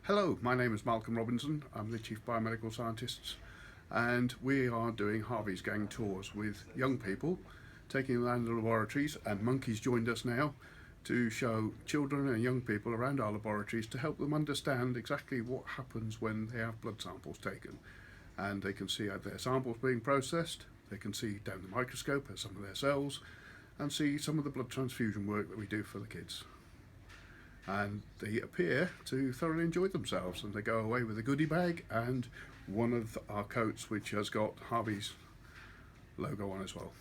Hello, my name is Malcolm Robinson. I'm the Chief Biomedical Scientist, and we are doing Harvey's Gang tours with young people, taking them around the laboratories, and Monkey's joined us now to show children and young people around our laboratories to help them understand exactly what happens when they have blood samples taken. And they can see their samples being processed, they can see down the microscope at some of their cells, and see some of the blood transfusion work that we do for the kids. And they appear to thoroughly enjoy themselves, and they go away with a goodie bag and one of our coats which has got Harvey's logo on as well.